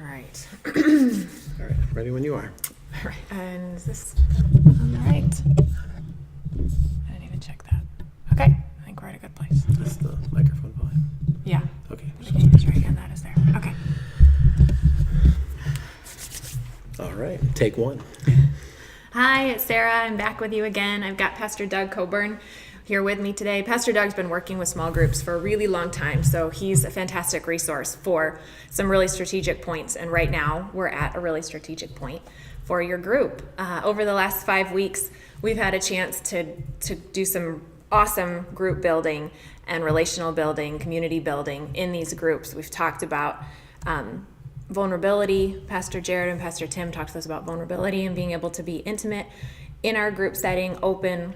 right. All right, ready when you are. All right. And is this on the right? I didn't even check that. Okay. I think we're at a good place. That's the microphone volume. Yeah. Okay. That's right. And that is there. Okay. All right, take one. Hi, it's Sarah. I'm back with you again. I've got Pastor Doug Coburn here with me today. Pastor Doug's been working with small groups for a really long time, so he's a fantastic resource for some really strategic points. And right now, we're at a really strategic point for your group. Over the last 5 weeks, we've had a chance to do some awesome group building and relational building, community building in these groups. We've talked about vulnerability. Pastor Jared and Pastor Tim talked to us about vulnerability and being able to be intimate in our group setting, open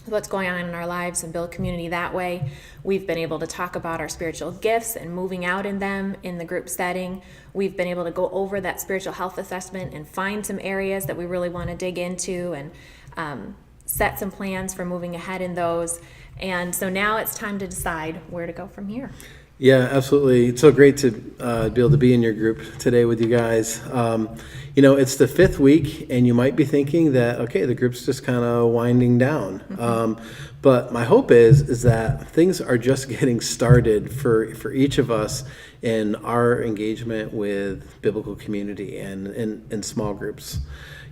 with what's going on in our lives and build community that way. We've been able to talk about our spiritual gifts and moving out in them in the group setting. We've been able to go over that spiritual health assessment and find some areas that we really want to dig into and set some plans for moving ahead in those. And so now it's time to decide where to go from here. Yeah, absolutely. It's so great to be able to be in your group today with you guys. It's the 5th week, and you might be thinking that, okay, the group's just kind of winding down. But my hope is that things are just getting started for each of us in our engagement with biblical community and in small groups.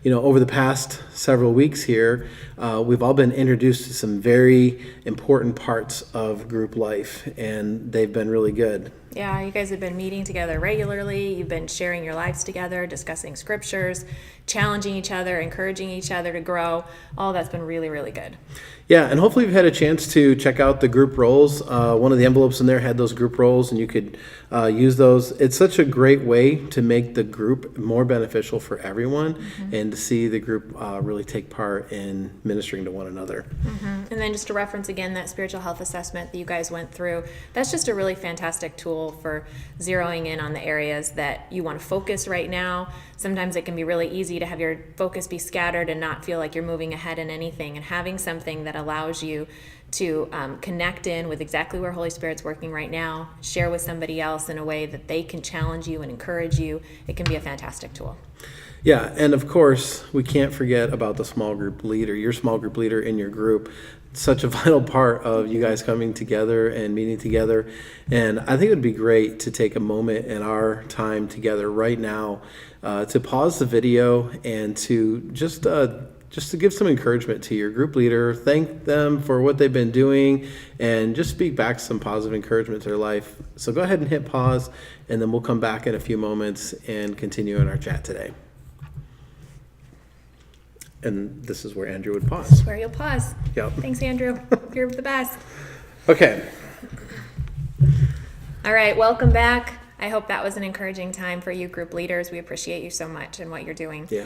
Over the past several weeks here, we've all been introduced to some very important parts of group life, and they've been really good. Yeah, you guys have been meeting together regularly. You've been sharing your lives together, discussing scriptures, challenging each other, encouraging each other to grow. All that's been really, really good. Yeah, and hopefully you've had a chance to check out the group roles. One of the envelopes in there had those group roles, and you could use those. It's such a great way to make the group more beneficial for everyone and to see the group really take part in ministering to one another. And then just to reference again that spiritual health assessment that you guys went through, that's just a really fantastic tool for zeroing in on the areas that you want to focus right now. Sometimes it can be really easy to have your focus be scattered and not feel like you're moving ahead in anything, and having something that allows you to connect in with exactly where Holy Spirit's working right now, share with somebody else in a way that they can challenge you and encourage you. It can be a fantastic tool. Yeah, and of course, we can't forget about the small group leader, your small group leader in your group. Such a vital part of you guys coming together and meeting together. And I think it would be great to take a moment in our time together right now to pause the video and to just to give some encouragement to your group leader, thank them for what they've been doing, and just speak back some positive encouragement to their life. So go ahead and hit pause, and then we'll come back in a few moments and continue in our chat today. And this is where Andrew would pause. This is where you'll pause. Yep. Thanks, Andrew. You're the best. Okay. All right, welcome back. I hope that was an encouraging time for you group leaders. We appreciate you so much and what you're doing. Yeah.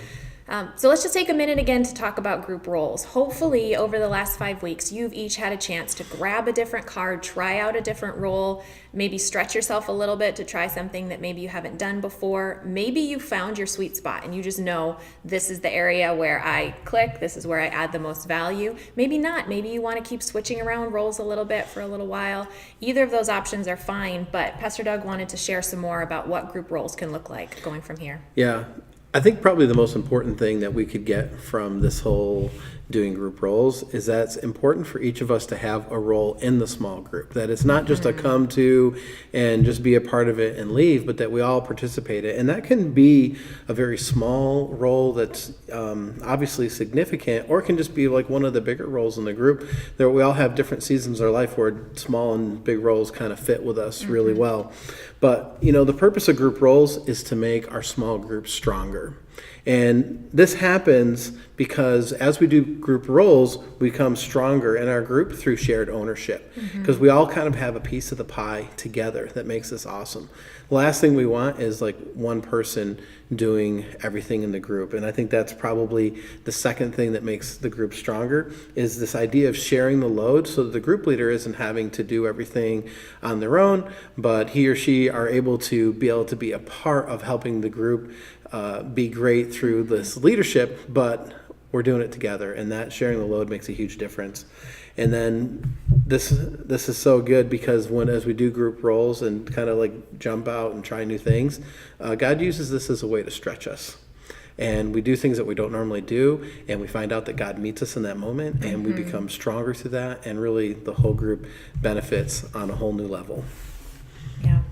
So let's just take a minute again to talk about group roles. Hopefully, over the last 5 weeks, you've each had a chance to grab a different card, try out a different role, maybe stretch yourself a little bit to try something that maybe you haven't done before. Maybe you found your sweet spot and you just know this is the area where I click, this is where I add the most value. Maybe not. Maybe you want to keep switching around roles a little bit for a little while. Either of those options are fine, but Pastor Doug wanted to share some more about what group roles can look like going from here. Yeah. I think probably the most important thing that we could get from this whole doing group roles is that it's important for each of us to have a role in the small group. That it's not just a come to and just be a part of it and leave, but that we all participate in. And that can be a very small role that's obviously significant, or it can just be like one of the bigger roles in the group. That we all have different seasons of our life where small and big roles kind of fit with us really well. But, the purpose of group roles is to make our small group stronger. And this happens because as we do group roles, we become stronger in our group through shared ownership. Because we all kind of have a piece of the pie together that makes this awesome. The last thing we want is like one person doing everything in the group. And I think that's probably the second thing that makes the group stronger, is this idea of sharing the load, so that the group leader isn't having to do everything on their own, but he or she are able to be a part of helping the group be great through this leadership, but we're doing it together, and that sharing the load makes a huge difference. And then this is so good because as we do group roles and kind of like jump out and try new things, God uses this as a way to stretch us. And we do things that we don't normally do, and we find out that God meets us in that moment, and we become stronger through that, and really the whole group benefits on a whole new level. Yeah.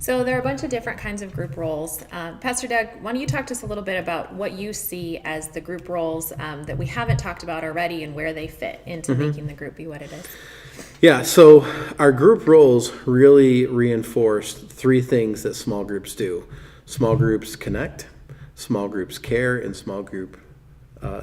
So there are a bunch of different kinds of group roles. Pastor Doug, why don't you talk to us a little bit about what you see as the group roles that we haven't talked about already and where they fit into making the group be what it is? Yeah, so our group roles really reinforce three things that small groups do. Small groups connect, small groups care, and small group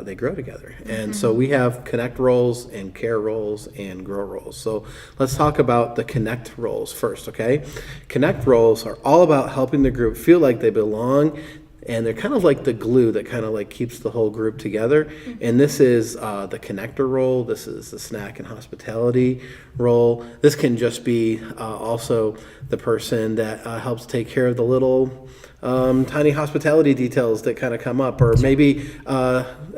they grow together. And so we have connect roles and care roles and grow roles. So let's talk about the connect roles first, okay? Connect roles are all about helping the group feel like they belong, and they're kind of like the glue that kind of like keeps the whole group together. And this is the connector role. This is the snack and hospitality role. This can just be also the person that helps take care of the little tiny hospitality details that kind of come up, or maybe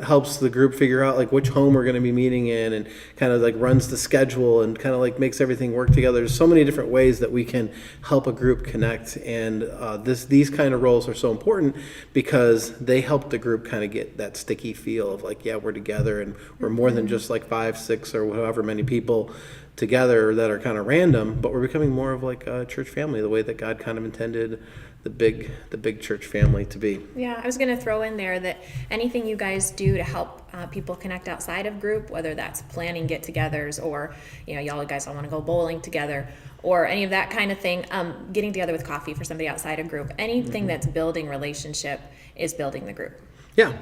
helps the group figure out like which home we're going to be meeting in, and kind of like runs the schedule and kind of like makes everything work together. There's so many different ways that we can help a group connect, and these kind of roles are so important because they help the group kind of get that sticky feel of like, yeah, we're together, and we're more than just like 5, 6, or however many people together that are kind of random, but we're becoming more of like a church family, the way that God kind of intended the big church family to be. Yeah, I was going to throw in there that anything you guys do to help people connect outside of group, whether that's planning get-togethers or, y'all guys all want to go bowling together or any of that kind of thing, getting together with coffee for somebody outside of group, anything that's building relationship is building the group. Yeah,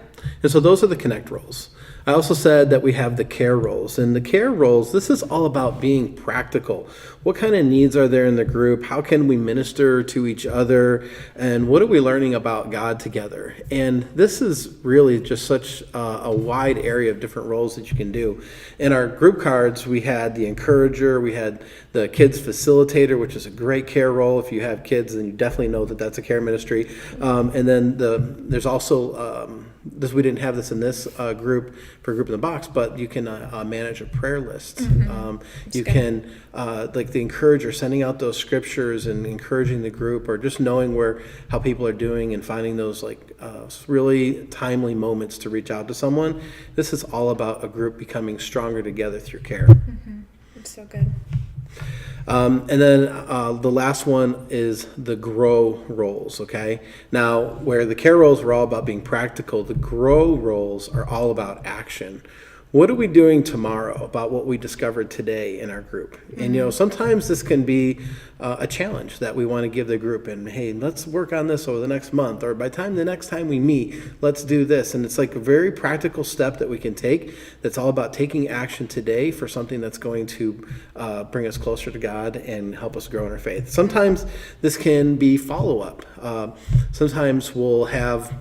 and so those are the connect roles. I also said that we have the care roles, and the care roles, this is all about being practical. What kind of needs are there in the group? How can we minister to each other? And what are we learning about God together? And this is really just such a wide area of different roles that you can do. In our group cards, we had the encourager, we had the kids facilitator, which is a great care role. If you have kids, then you definitely know that that's a care ministry. And then there's also we didn't have this in this group for Group in the Box, but you can manage a prayer list. You can, like the encourager, sending out those scriptures and encouraging the group, or just knowing how people are doing and finding those like really timely moments to reach out to someone. This is all about a group becoming stronger together through care. It's so good. And then the last one is the grow roles, okay? Now, where the care roles are all about being practical, the grow roles are all about action. What are we doing tomorrow about what we discovered today in our group? And, sometimes this can be a challenge that we want to give the group. And, hey, let's work on this over the next month. Or by the next time we meet, let's do this. And it's like a very practical step that we can take that's all about taking action today for something that's going to bring us closer to God and help us grow in our faith. Sometimes this can be follow-up. Sometimes we'll have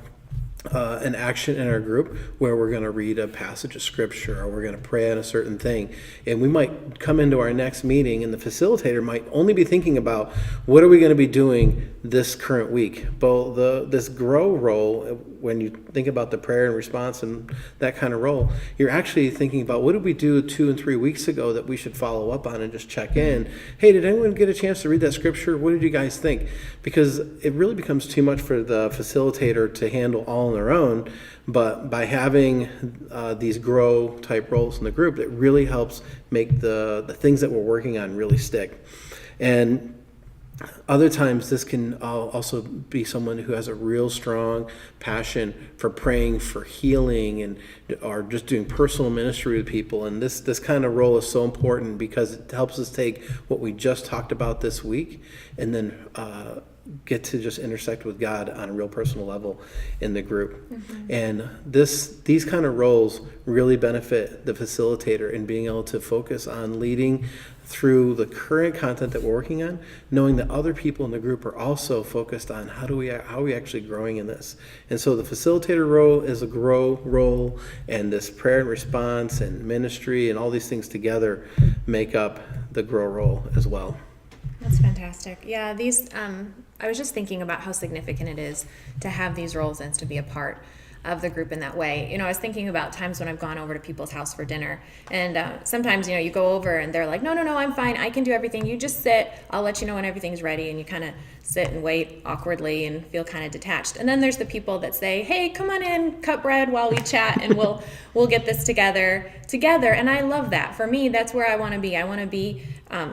an action in our group where we're going to read a passage of scripture, or we're going to pray on a certain thing, and we might come into our next meeting and the facilitator might only be thinking about what are we going to be doing this current week. But this grow role, when you think about the prayer and response and that kind of role, you're actually thinking about what did we do 2 and 3 weeks ago that we should follow up on and just check in. Hey, did anyone get a chance to read that scripture? What did you guys think? Because it really becomes too much for the facilitator to handle all on their own. But by having these grow type roles in the group, it really helps make the things that we're working on really stick. And other times this can also be someone who has a real strong passion for praying for healing or just doing personal ministry with people. And this kind of role is so important because it helps us take what we just talked about this week and then get to just intersect with God on a real personal level in the group. And these kind of roles really benefit the facilitator in being able to focus on leading through the current content that we're working on, knowing that other people in the group are also focused on how are we actually growing in this. And so the facilitator role is a grow role, and this prayer and response and ministry and all these things together make up the grow role as well. That's fantastic. Yeah, these I was just thinking about how significant it is to have these roles and to be a part. of the group in that way. I was thinking about times when I've gone over to people's house for dinner, and sometimes, you go over and they're like, no, I'm fine. I can do everything. You just sit. I'll let you know when everything's ready. And you kind of sit and wait awkwardly and feel kind of detached. And then there's the people that say, hey, come on in, cut bread while we chat, and we'll get this together. And I love that. For me, that's where I want to be. I want to be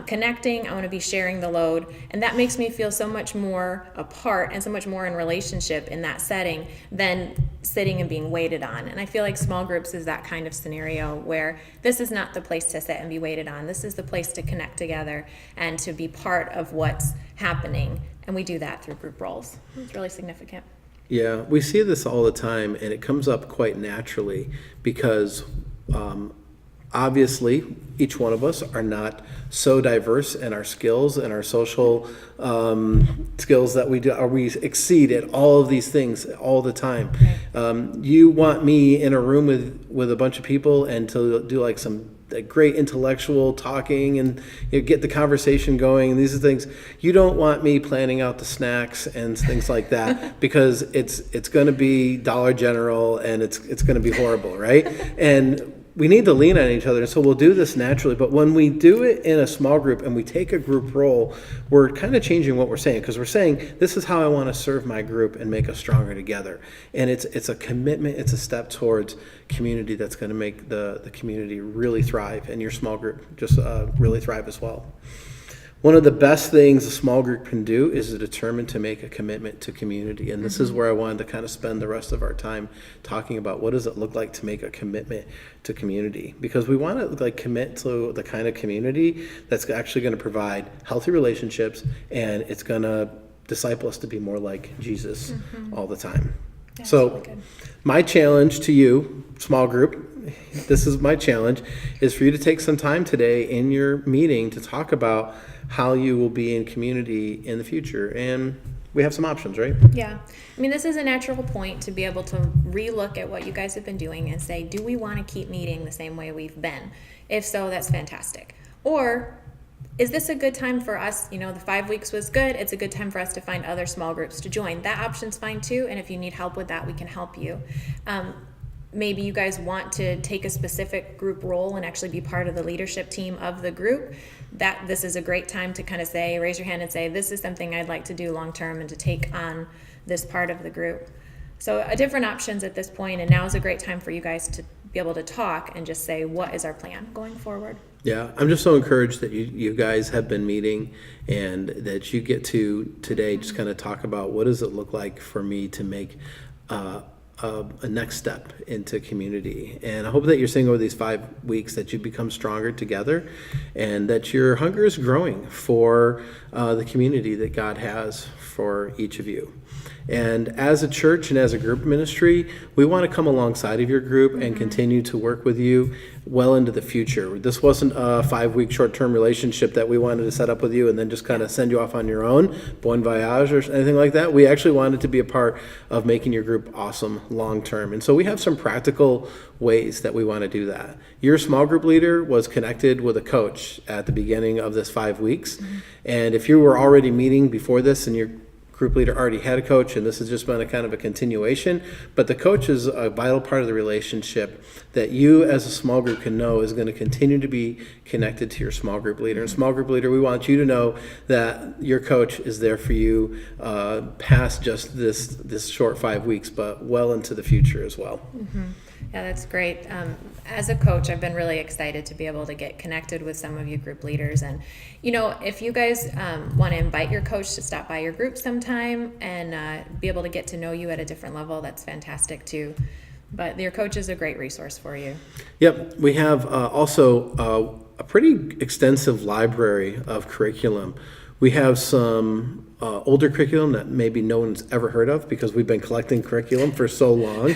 connecting. I want to be sharing the load. And that makes me feel so much more apart and so much more in relationship in that setting than sitting and being waited on. And I feel like small groups is that kind of scenario where this is not the place to sit and be waited on. This is the place to connect together and to be part of what's happening. And we do that through group roles. It's really significant. Yeah, we see this all the time, and it comes up quite naturally because obviously each one of us are not so diverse in our skills and our social skills that we exceed at all of these things all the time. You want me in a room with a bunch of people and to do like some great intellectual talking and get the conversation going and these are things. You don't want me planning out the snacks and things like that because it's going to be Dollar General and it's going to be horrible, right? And we need to lean on each other, so we'll do this naturally. But when we do it in a small group and we take a group role, we're kind of changing what we're saying, because we're saying, this is how I want to serve my group and make us stronger together. And it's a commitment, it's a step towards community that's going to make the community really thrive, and your small group just really thrive as well. One of the best things a small group can do is to determine to make a commitment to community. And this is where I wanted to kind of spend the rest of our time talking about what does it look like to make a commitment to community. Because we want to commit to the kind of community that's actually going to provide healthy relationships, and it's going to disciple us to be more like Jesus all the time. Yeah, So really good. my challenge to you, small group, this is my challenge, is for you to take some time today in your meeting to talk about how you will be in community in the future. And we have some options, right? Yeah. I mean, this is a natural point to be able to relook at what you guys have been doing and say, do we want to keep meeting the same way we've been? If so, that's fantastic. Or is this a good time for us? The 5 weeks was good. It's a good time for us to find other small groups to join. That option's fine too. And if you need help with that, we can help you. Maybe you guys want to take a specific group role and actually be part of the leadership team of the group. That this is a great time to kind of say, raise your hand and say, this is something I'd like to do long term and to take on this part of the group. So different options at this point, and now is a great time for you guys to be able to talk and just say, what is our plan going forward? Yeah, I'm just so encouraged that you guys have been meeting and that you get to today just kind of talk about what does it look like for me to make a next step into community. And I hope that you're seeing over these 5 weeks that you become stronger together and that your hunger is growing for the community that God has for each of you. And as a church and as a group ministry, we want to come alongside of your group and continue to work with you well into the future. This wasn't a 5-week short-term relationship that we wanted to set up with you and then just kind of send you off on your own, bon voyage or anything like that. We actually wanted to be a part of making your group awesome long-term. And so we have some practical ways that we want to do that. Your small group leader was connected with a coach at the beginning of this 5 weeks. And if you were already meeting before this and your group leader already had a coach, and this has just been a kind of a continuation, but the coach is a vital part of the relationship that you as a small group can know is going to continue to be connected to your small group leader. And small group leader, we want you to know that your coach is there for you past just this short 5 weeks, but well into the future as well. Yeah, that's great. As a coach, I've been really excited to be able to get connected with some of you group leaders. And, if you guys want to invite your coach to stop by your group sometime and be able to get to know you at a different level, that's fantastic too. But your coach is a great resource for you. Yep, we have also a pretty extensive library of curriculum. We have some older curriculum that maybe no one's ever heard of because we've been collecting curriculum for so long.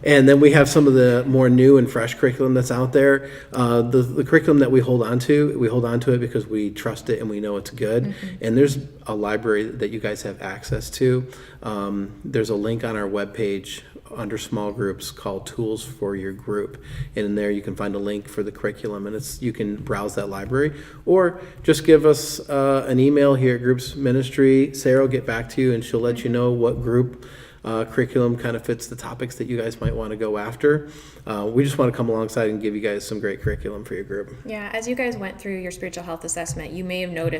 And then we have some of the more new and fresh curriculum that's out there. The curriculum that we hold on to it because we trust it and we know it's good. And there's a library that you guys have access to. There's a link on our webpage under small groups called Tools for Your Group. And in there you can find a link for the curriculum, and you can browse that library or just give us an email here at Groups Ministry. Sarah will get back to you and she'll let you know what group curriculum kind of fits the topics that you guys might want to go after. We just want to come alongside and give you guys some great curriculum for your group. Yeah, as you guys went through your spiritual health assessment, you may have noticed